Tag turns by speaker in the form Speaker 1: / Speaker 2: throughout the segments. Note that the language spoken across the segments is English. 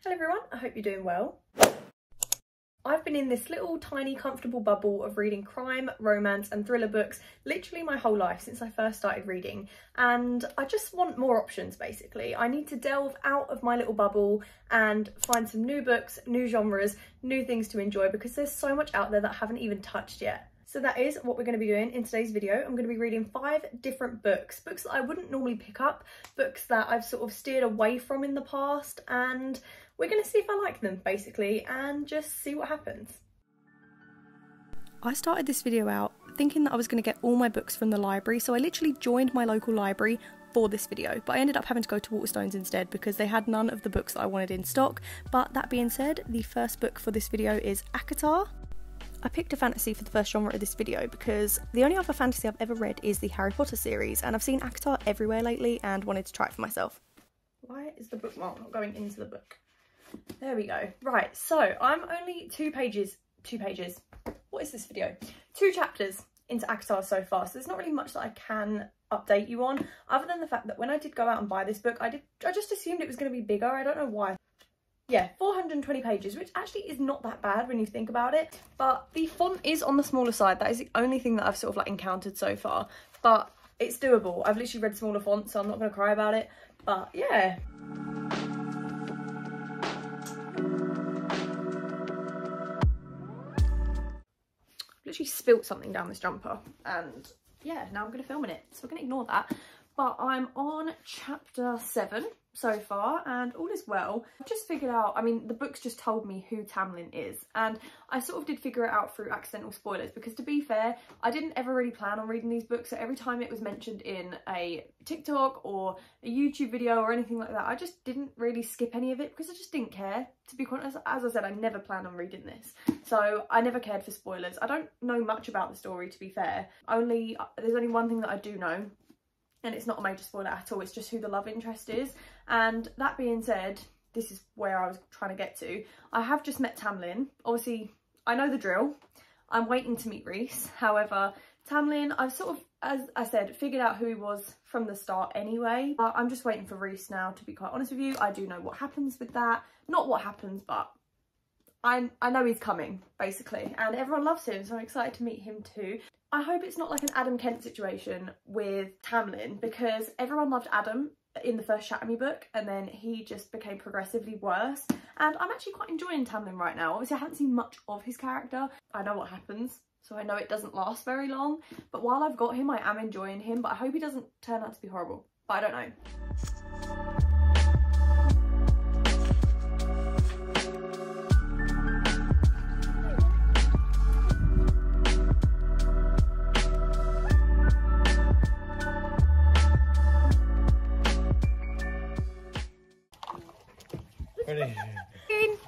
Speaker 1: Hello everyone, I hope you're doing well. I've been in this little tiny comfortable bubble of reading crime, romance and thriller books literally my whole life since I first started reading, and I just want more options basically. I need to delve out of my little bubble and find some new books, new genres, new things to enjoy because there's so much out there that I haven't even touched yet. So that is what we're going to be doing in today's video. I'm going to be reading 5 different books that I wouldn't normally pick up, books that I've sort of steered away from in the past, and we're going to see if I like them basically and just see what happens. I started this video out thinking that I was going to get all my books from the library, so I literally joined my local library for this video, but I ended up having to go to Waterstones instead because they had none of the books that I wanted in stock. But that being said, the first book for this video is ACOTAR. I picked a fantasy for the first genre of this video because the only other fantasy I've ever read is the Harry Potter series, and I've seen ACOTAR everywhere lately and wanted to try it for myself. Why is the bookmark not going into the book? There we go. Right, so I'm only two pages. What is this video? 2 chapters into ACOTAR so far, so there's not really much that I can update you on, other than the fact that when I did go out and buy this book, I just assumed it was going to be bigger. I don't know why. Yeah, 420 pages, which actually is not that bad when you think about it, but the font is on the smaller side. That is the only thing that I've sort of like encountered so far, but it's doable. I've literally read smaller fonts, so I'm not going to cry about it, but yeah. I've literally spilt something down this jumper, and yeah, now I'm going to film in it, so we're going to ignore that. But I'm on chapter 7 so far and all is well. I've just figured out, I mean, the book's just told me who Tamlin is, and I sort of did figure it out through accidental spoilers because, to be fair, I didn't ever really plan on reading these books, so every time it was mentioned in a TikTok or a YouTube video or anything like that, I just didn't really skip any of it because I just didn't care. To be quite honest, as I said, I never planned on reading this, so I never cared for spoilers. I don't know much about the story, to be fair. There's only one thing that I do know, and it's not a major spoiler at all, it's just who the love interest is. And that being said, this is where I was trying to get to. I have just met Tamlin. Obviously, I know the drill. I'm waiting to meet Rhys. However, Tamlin, I've sort of, as I said, figured out who he was from the start anyway. I'm just waiting for Rhys now, to be quite honest with you. I do know what happens with that. Not what happens, but I know he's coming, basically. And everyone loves him, so I'm excited to meet him too. I hope it's not like an Adam Kent situation with Tamlin, because everyone loved Adam in the first Shatter Me book and then he just became progressively worse, and I'm actually quite enjoying Tamlin right now. Obviously I haven't seen much of his character. I know what happens, so I know it doesn't last very long, but while I've got him I am enjoying him, but I hope he doesn't turn out to be horrible, but I don't know.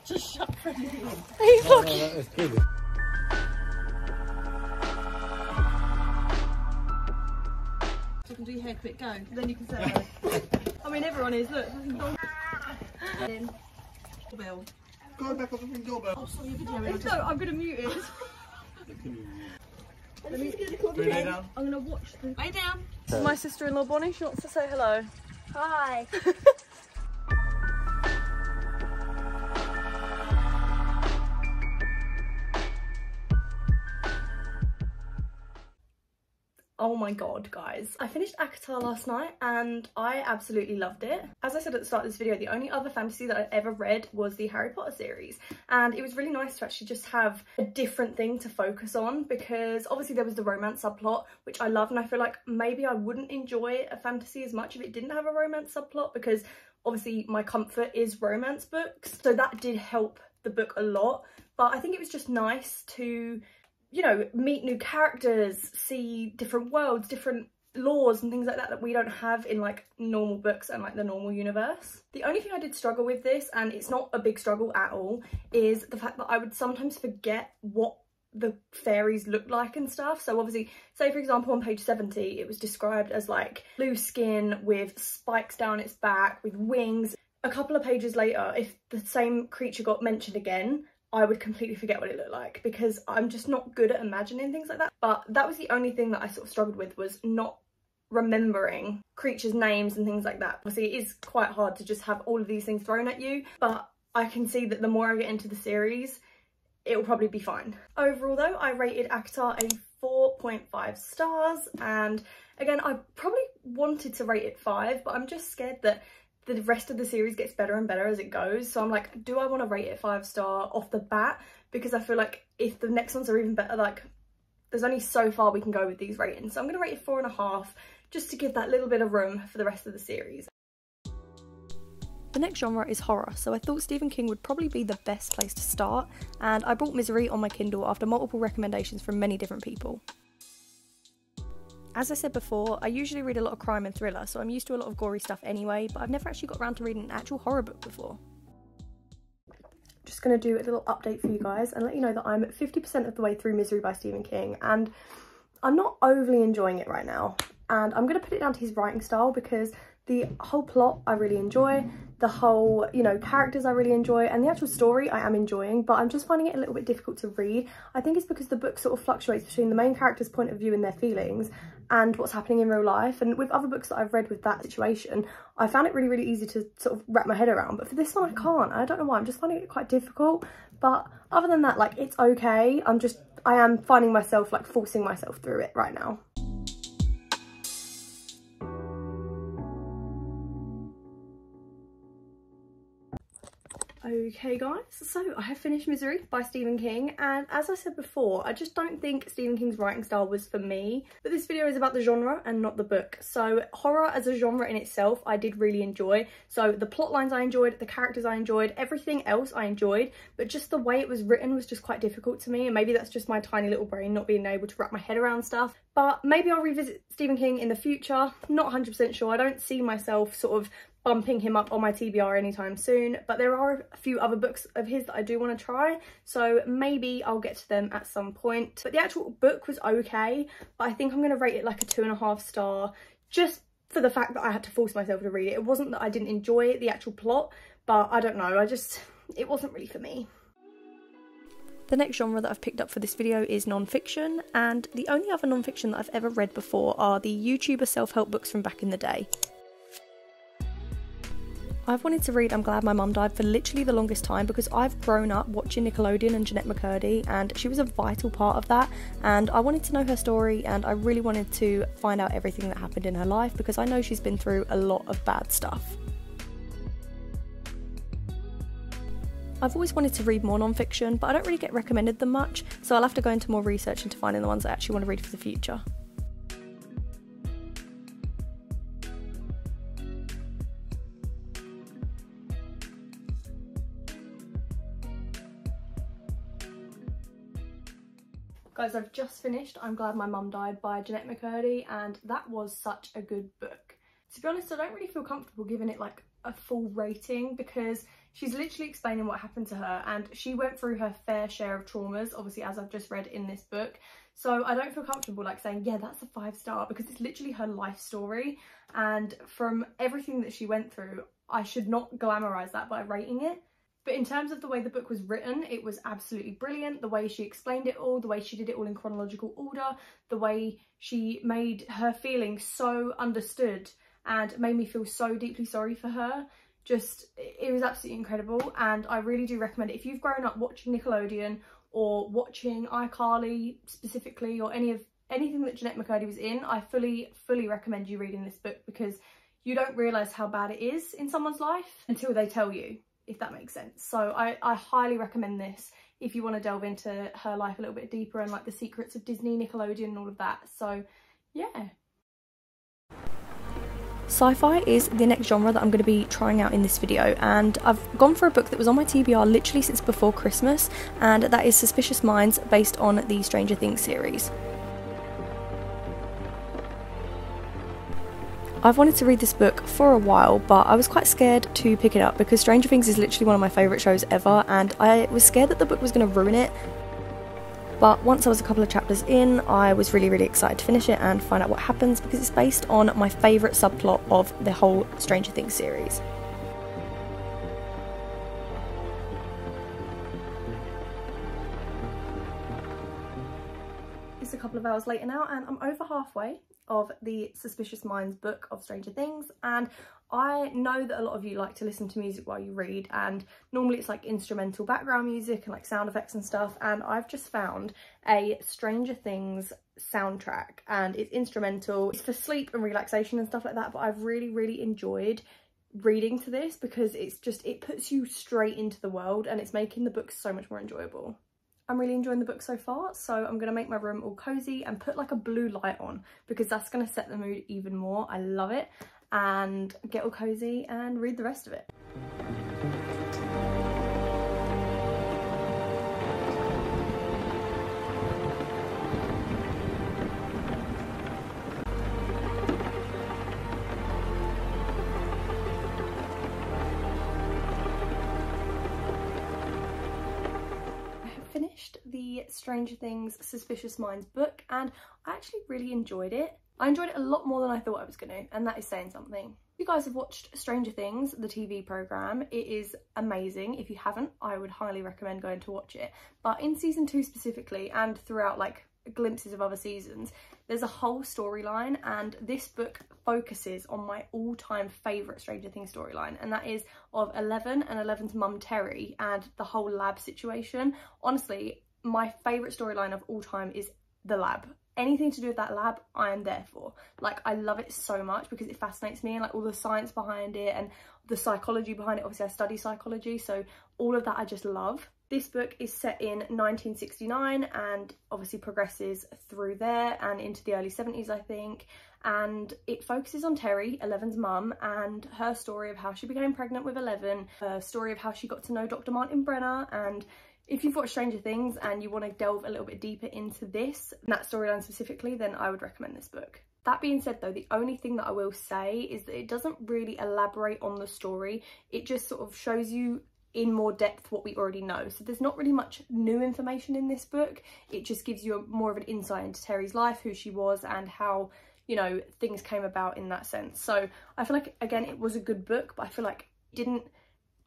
Speaker 1: Just shut Freddie in. Are you fucking? No, that's good. You can do your hair quick, go. Then you can say hello. I mean, everyone is, look. Then, doorbell. Go back off the ring doorbell. Oh, sorry, you're videoing. No, I'm going to mute it. Let me lay down. I'm going to watch the... Lay down. This is my sister-in-law Bonnie. She wants to say hello. Hi. Oh my god, guys. I finished ACOTAR last night and I absolutely loved it. As I said at the start of this video, the only other fantasy that I'd ever read was the Harry Potter series, and it was really nice to actually just have a different thing to focus on, because obviously there was the romance subplot, which I love, and I feel like maybe I wouldn't enjoy a fantasy as much if it didn't have a romance subplot, because obviously my comfort is romance books, so that did help the book a lot. But I think it was just nice to, you know, meet new characters, see different worlds, different laws and things like that that we don't have in like normal books and like the normal universe. The only thing I did struggle with this, and it's not a big struggle at all, is the fact that I would sometimes forget what the fairies looked like and stuff. So obviously, say for example on page 70 it was described as like blue skin with spikes down its back with wings. A couple of pages later, if the same creature got mentioned again, I would completely forget what it looked like, because I'm just not good at imagining things like that. But that was the only thing that I sort of struggled with, was not remembering creatures' names and things like that. Obviously it is quite hard to just have all of these things thrown at you, but I can see that the more I get into the series, it will probably be fine. Overall though, I rated ACOTAR a 4.5 stars, and again, I probably wanted to rate it 5, but I'm just scared that the rest of the series gets better and better as it goes. So I'm like, do I want to rate it 5-star off the bat? Because I feel like if the next ones are even better, like there's only so far we can go with these ratings. So I'm going to rate it 4.5, just to give that little bit of room for the rest of the series. The next genre is horror, so I thought Stephen King would probably be the best place to start, and I bought Misery on my Kindle after multiple recommendations from many different people. As I said before, I usually read a lot of crime and thriller, so I'm used to a lot of gory stuff anyway, but I've never actually got around to reading an actual horror book before. Just going to do a little update for you guys and let you know that I'm 50% of the way through Misery by Stephen King, and I'm not overly enjoying it right now. And I'm going to put it down to his writing style, because the whole plot I really enjoy, the whole, you know, characters I really enjoy, and the actual story I am enjoying, but I'm just finding it a little bit difficult to read. I think it's because the book sort of fluctuates between the main character's point of view and their feelings and what's happening in real life. And with other books that I've read with that situation, I found it really easy to sort of wrap my head around, but for this one I can't. I don't know why, I'm just finding it quite difficult. But other than that, like, it's okay. I am finding myself like forcing myself through it right now. Okay guys, so I have finished Misery by Stephen King, and as I said before, I just don't think Stephen King's writing style was for me. But this video is about the genre and not the book. So horror as a genre in itself, I did really enjoy. So the plot lines I enjoyed, the characters I enjoyed, everything else I enjoyed, but just the way it was written was just quite difficult to me, and maybe that's just my tiny little brain not being able to wrap my head around stuff. But maybe I'll revisit Stephen King in the future, not 100% sure. I don't see myself sort of bumping him up on my TBR anytime soon, but there are a few other books of his that I do want to try, so maybe I'll get to them at some point. But the actual book was okay, but I think I'm going to rate it like a 2.5 star, just for the fact that I had to force myself to read it. It wasn't that I didn't enjoy the actual plot, but I don't know, it wasn't really for me. The next genre that I've picked up for this video is non-fiction, and the only other non-fiction that I've ever read before are the YouTuber self-help books from back in the day. I've wanted to read I'm Glad My Mum Died for literally the longest time, because I've grown up watching Nickelodeon and Jennette McCurdy, and she was a vital part of that, and I wanted to know her story, and I really wanted to find out everything that happened in her life, because I know she's been through a lot of bad stuff. I've always wanted to read more non-fiction, but I don't really get recommended them much, so I'll have to go into more research into finding the ones I actually want to read for the future. Guys, I've just finished I'm Glad My Mum Died by Jennette McCurdy, and that was such a good book. To be honest, I don't really feel comfortable giving it like a full rating, because she's literally explaining what happened to her, and she went through her fair share of traumas, obviously, as I've just read in this book. So I don't feel comfortable like saying, yeah, that's a 5-star, because it's literally her life story, and from everything that she went through, I should not glamorize that by rating it. But in terms of the way the book was written, it was absolutely brilliant. The way she explained it all, the way she did it all in chronological order, the way she made her feelings so understood and made me feel so deeply sorry for her. Just, it was absolutely incredible, and I really do recommend it. If you've grown up watching Nickelodeon or watching iCarly specifically, or anything that Jennette McCurdy was in, I fully recommend you reading this book, because you don't realise how bad it is in someone's life until they tell you, if that makes sense. So I highly recommend this if you want to delve into her life a little bit deeper, and like the secrets of Disney, Nickelodeon and all of that. So yeah. Sci-fi is the next genre that I'm going to be trying out in this video, and I've gone for a book that was on my TBR literally since before Christmas, and that is Suspicious Minds, based on the Stranger Things series. I've wanted to read this book for a while, but I was quite scared to pick it up because Stranger Things is literally one of my favourite shows ever, and I was scared that the book was going to ruin it. But once I was a couple of chapters in, I was really excited to finish it and find out what happens, because it's based on my favourite subplot of the whole Stranger Things series. It's a couple of hours later now, and I'm over halfway of the Suspicious Minds book of Stranger Things, and I know that a lot of you like to listen to music while you read, and normally it's like instrumental background music and like sound effects and stuff, and I've just found a Stranger Things soundtrack, and it's instrumental. It's for sleep and relaxation and stuff like that, but I've really enjoyed reading to this because it's just, it puts you straight into the world and it's making the book so much more enjoyable. I'm really enjoying the book so far, so I'm going to make my room all cozy and put like a blue light on because that's going to set the mood even more. I love it. And get all cozy and read the rest of it. The Stranger Things Suspicious Minds book, and I actually really enjoyed it. I enjoyed it a lot more than I thought I was going to, and that is saying something. If you guys have watched Stranger Things, the TV programme, it is amazing. If you haven't, I would highly recommend going to watch it. But in season 2 specifically, and throughout like glimpses of other seasons, there's a whole storyline, and this book focuses on my all-time favourite Stranger Things storyline, and that is of Eleven and Eleven's mum Terry and the whole lab situation. Honestly, my favourite storyline of all time is the lab. Anything to do with that lab, I am there for. Like, I love it so much because it fascinates me, and like all the science behind it and the psychology behind it. Obviously I study psychology, so all of that I just love. This book is set in 1969 and obviously progresses through there and into the early 70s, I think. And it focuses on Terry, Eleven's mum, and her story of how she became pregnant with Eleven, her story of how she got to know Dr. Martin Brenner. And if you've watched Stranger Things and you want to delve a little bit deeper into this, that storyline specifically, then I would recommend this book. That being said though, the only thing that I will say is that it doesn't really elaborate on the story. It just sort of shows you in more depth what we already know. So there's not really much new information in this book. It just gives you more of an insight into Terry's life, who she was, and how, you know, things came about in that sense. So I feel like, again, it was a good book, but I feel like it didn't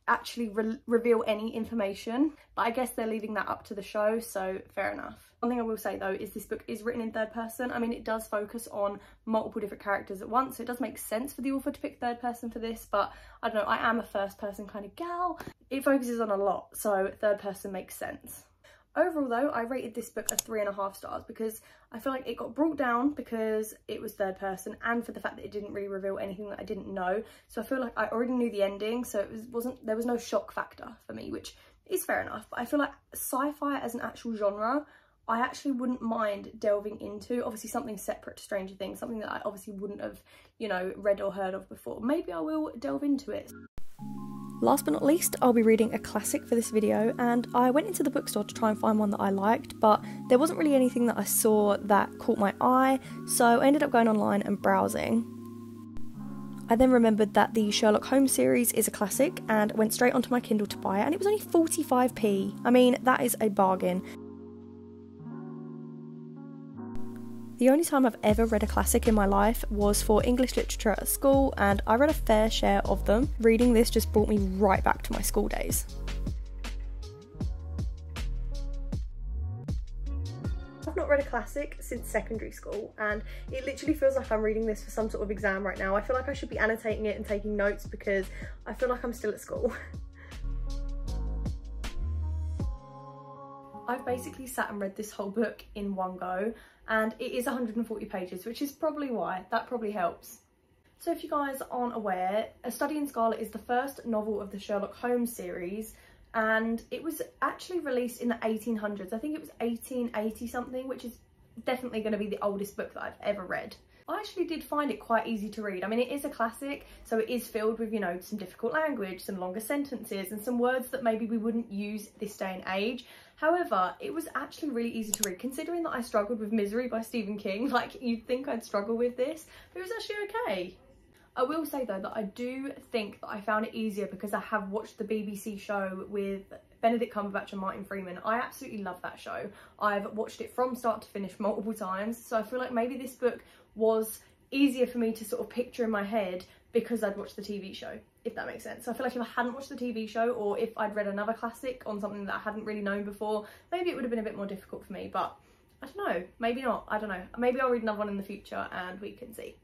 Speaker 1: actually reveal any information, but I guess they're leaving that up to the show, so fair enough. One thing I will say though is this book is written in third person. I mean, it does focus on multiple different characters at once, so it does make sense for the author to pick third person for this, but I don't know, I am a first person kind of gal. It focuses on a lot, so third person makes sense. Overall though, I rated this book a 3.5 stars because I feel like it got brought down because it was third person and for the fact that it didn't really reveal anything that I didn't know. So I feel like I already knew the ending, so there was no shock factor for me, which is fair enough. But I feel like sci-fi as an actual genre, I actually wouldn't mind delving into, obviously something separate to Stranger Things, something that I obviously wouldn't have, you know, read or heard of before. Maybe I will delve into it. Last but not least, I'll be reading a classic for this video, and I went into the bookstore to try and find one that I liked, but there wasn't really anything that I saw that caught my eye, so I ended up going online and browsing. I then remembered that the Sherlock Holmes series is a classic and went straight onto my Kindle to buy it, and it was only 45p. I mean, that is a bargain. The only time I've ever read a classic in my life was for English literature at school, and I read a fair share of them. Reading this just brought me right back to my school days. I've not read a classic since secondary school, and it literally feels like I'm reading this for some sort of exam right now. I feel like I should be annotating it and taking notes because I feel like I'm still at school. I've basically sat and read this whole book in one go, and it is 140 pages, which is probably why. That probably helps. So if you guys aren't aware, A Study in Scarlet is the first novel of the Sherlock Holmes series, and it was actually released in the 1800s. I think it was 1880 something, which is definitely going to be the oldest book that I've ever read. I actually did find it quite easy to read. I mean, it is a classic, so it is filled with, you know, some difficult language, some longer sentences, and some words that maybe we wouldn't use this day and age. However, it was actually really easy to read, considering that I struggled with Misery by Stephen King. Like, you'd think I'd struggle with this, but it was actually okay. I will say though that I do think that I found it easier because I have watched the BBC show with Benedict Cumberbatch and Martin Freeman. I absolutely love that show. I've watched it from start to finish multiple times, so I feel like maybe this book was easier for me to sort of picture in my head because I'd watched the TV show, if that makes sense. So I feel like if I hadn't watched the TV show, or if I'd read another classic on something that I hadn't really known before, maybe it would have been a bit more difficult for me, but I don't know, maybe not, I don't know. Maybe I'll read another one in the future and we can see.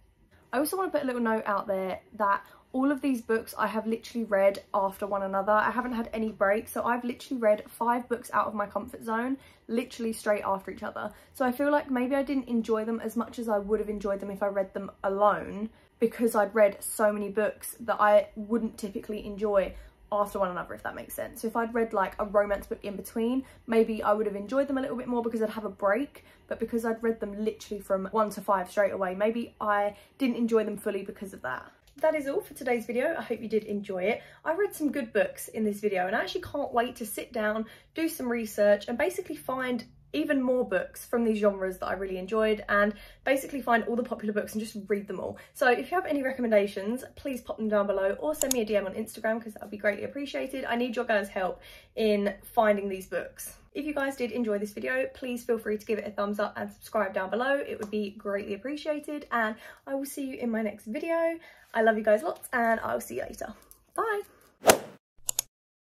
Speaker 1: I also want to put a little note out there that all of these books I have literally read after one another. I haven't had any breaks, so I've literally read 5 books out of my comfort zone, literally straight after each other. So I feel like maybe I didn't enjoy them as much as I would have enjoyed them if I read them alone, because I'd read so many books that I wouldn't typically enjoy after one another, if that makes sense. So if I'd read like a romance book in between, maybe I would have enjoyed them a little bit more because I'd have a break, but because I'd read them literally from 1 to 5 straight away, maybe I didn't enjoy them fully because of that. That is all for today's video. I hope you did enjoy it. I read some good books in this video and I actually can't wait to sit down, do some research and basically find even more books from these genres that I really enjoyed, and basically find all the popular books and just read them all. So if you have any recommendations, please pop them down below or send me a DM on Instagram because that would be greatly appreciated. I need your guys' help in finding these books. If you guys did enjoy this video, please feel free to give it a thumbs up and subscribe down below. It would be greatly appreciated, and I will see you in my next video. I love you guys lots and I will see you later. Bye!